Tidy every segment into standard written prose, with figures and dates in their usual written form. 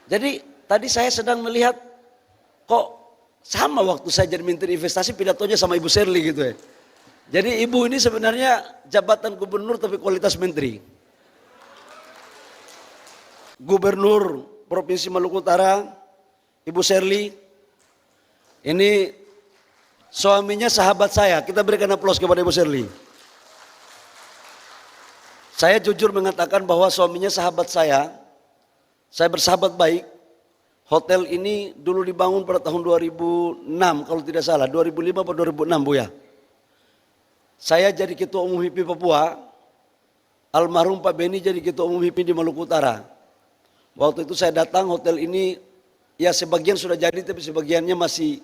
Jadi tadi saya sedang melihat kok sama waktu saya jadi Menteri Investasi pidatonya sama Ibu Sherly gitu ya. Jadi Ibu ini sebenarnya jabatan gubernur tapi kualitas menteri. Gubernur Provinsi Maluku Utara, Ibu Sherly, ini suaminya sahabat saya. Kita berikan aplaus kepada Ibu Sherly. Saya jujur mengatakan bahwa suaminya sahabat saya bersahabat baik. Hotel ini dulu dibangun pada tahun 2006 kalau tidak salah, 2005 atau 2006 Bu ya. Saya jadi Ketua Umum HIPMI Papua, almarhum Pak Beni jadi Ketua Umum HIPMI di Maluku Utara. Waktu itu saya datang, hotel ini ya sebagian sudah jadi tapi sebagiannya masih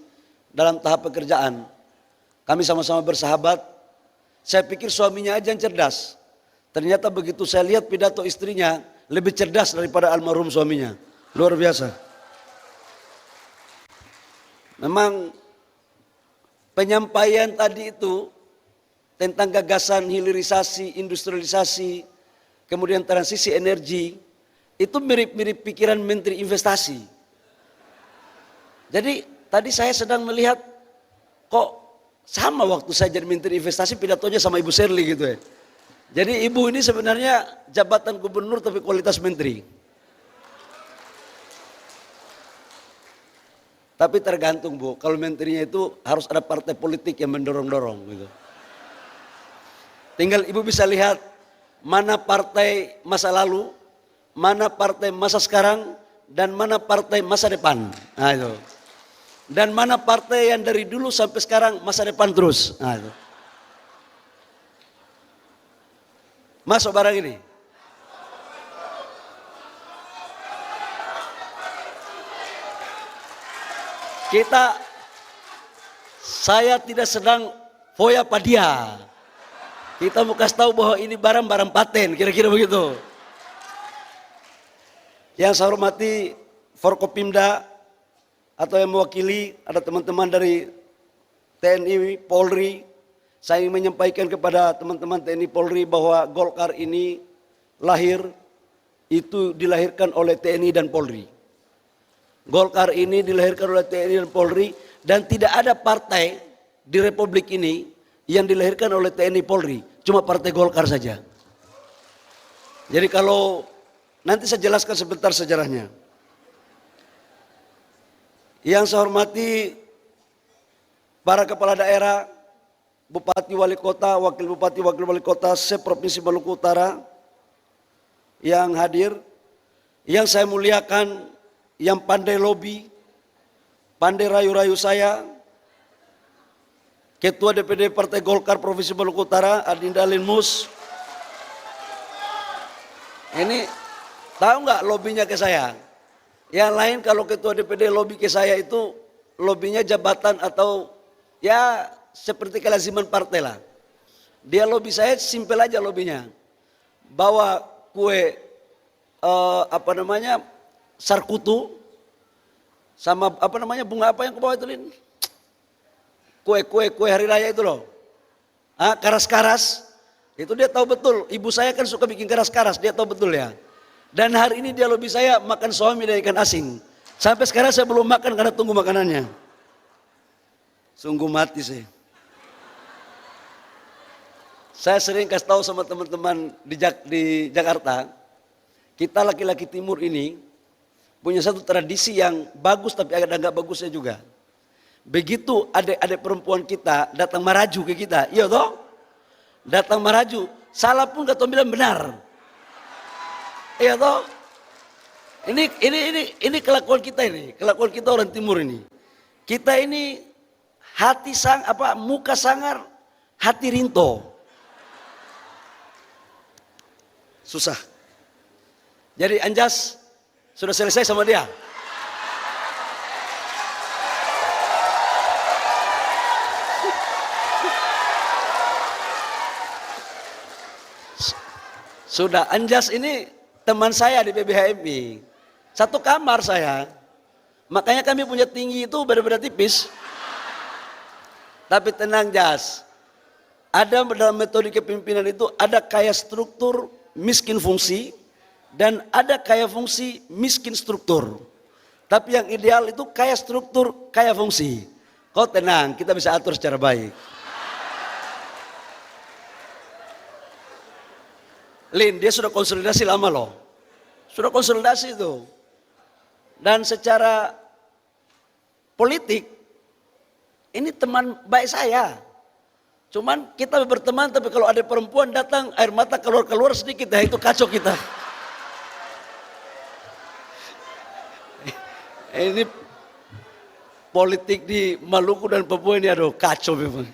dalam tahap pekerjaan. Kami sama-sama bersahabat. Saya pikir suaminya aja yang cerdas. Ternyata begitu saya lihat pidato istrinya lebih cerdas daripada almarhum suaminya. Luar biasa. Memang penyampaian tadi itu tentang gagasan hilirisasi, industrialisasi, kemudian transisi energi, itu mirip-mirip pikiran Menteri Investasi. Jadi tadi saya sedang melihat kok sama waktu saya jadi Menteri Investasi pidatonya sama Ibu Sherly gitu ya. Jadi Ibu ini sebenarnya jabatan gubernur tapi kualitas menteri. Tapi tergantung Bu, kalau menterinya itu harus ada partai politik yang mendorong-dorong gitu. Tinggal Ibu bisa lihat mana partai masa lalu, mana partai masa sekarang, dan mana partai masa depan. Nah itu. Dan mana partai yang dari dulu sampai sekarang masa depan terus. Nah itu. Masuk barang ini. Saya tidak sedang foya padia. Kita mau kasih tahu bahwa ini barang-barang paten, kira-kira begitu. Yang saya hormati Forkopimda atau yang mewakili, ada teman-teman dari TNI, Polri. Saya ingin menyampaikan kepada teman-teman TNI Polri bahwa Golkar ini dilahirkan oleh TNI dan Polri. Golkar ini dilahirkan oleh TNI dan Polri dan tidak ada partai di Republik ini yang dilahirkan oleh TNI Polri, cuma partai Golkar saja. Jadi kalau nanti saya jelaskan sebentar sejarahnya. Yang saya hormati para kepala daerah, Bupati Wali Kota, Wakil Bupati, Wakil Wali Kota se-Provinsi Maluku Utara yang hadir, yang saya muliakan, yang pandai lobby, pandai rayu-rayu saya, Ketua DPD Partai Golkar Provinsi Maluku Utara, Adinda Alin Mus. Ini tahu nggak lobbynya ke saya? Yang lain kalau Ketua DPD lobby ke saya itu lobbynya jabatan atau ya seperti kelaziman partai lah. Dia lobby saya simpel aja lobbynya. Bawa kue sarkutu sama bunga apa yang ke bawah itu Lin? Kue hari raya itu loh. Karas-karas. Itu dia tahu betul. Ibu saya kan suka bikin karas-karas, dia tahu betul ya. Dan hari ini dia lobby saya makan suami dan ikan asin. Sampai sekarang saya belum makan karena tunggu makanannya. Sungguh mati sih. Saya sering kasih tahu sama teman-teman di Jakarta, kita laki-laki timur ini punya satu tradisi yang bagus tapi ada nggak bagusnya juga. Begitu adik-adik perempuan kita datang maraju ke kita, iya toh? Datang maraju, salah pun kata bilang benar. Iya toh? Ini kelakuan kita ini, kelakuan kita orang timur ini. Kita ini muka sangar, hati rinto. Susah. Jadi Anjas sudah selesai sama dia. Sudah, Anjas ini teman saya di PBHMI. Satu kamar saya. Makanya kami punya tinggi itu benar-benar tipis. Tapi tenang Jas. Ada dalam metode kepemimpinan itu ada kaya struktur, miskin fungsi. Dan ada kaya fungsi, miskin struktur. Tapi yang ideal itu kaya struktur, kaya fungsi. Kau tenang, kita bisa atur secara baik. Lin, dia sudah konsolidasi lama loh. Sudah konsolidasi itu. Dan secara politik, ini teman baik saya. Cuman kita berteman, tapi kalau ada perempuan datang, air mata keluar-keluar sedikit, ya itu kacau kita. Ini politik di Maluku dan Papua ini aduh kacau memang.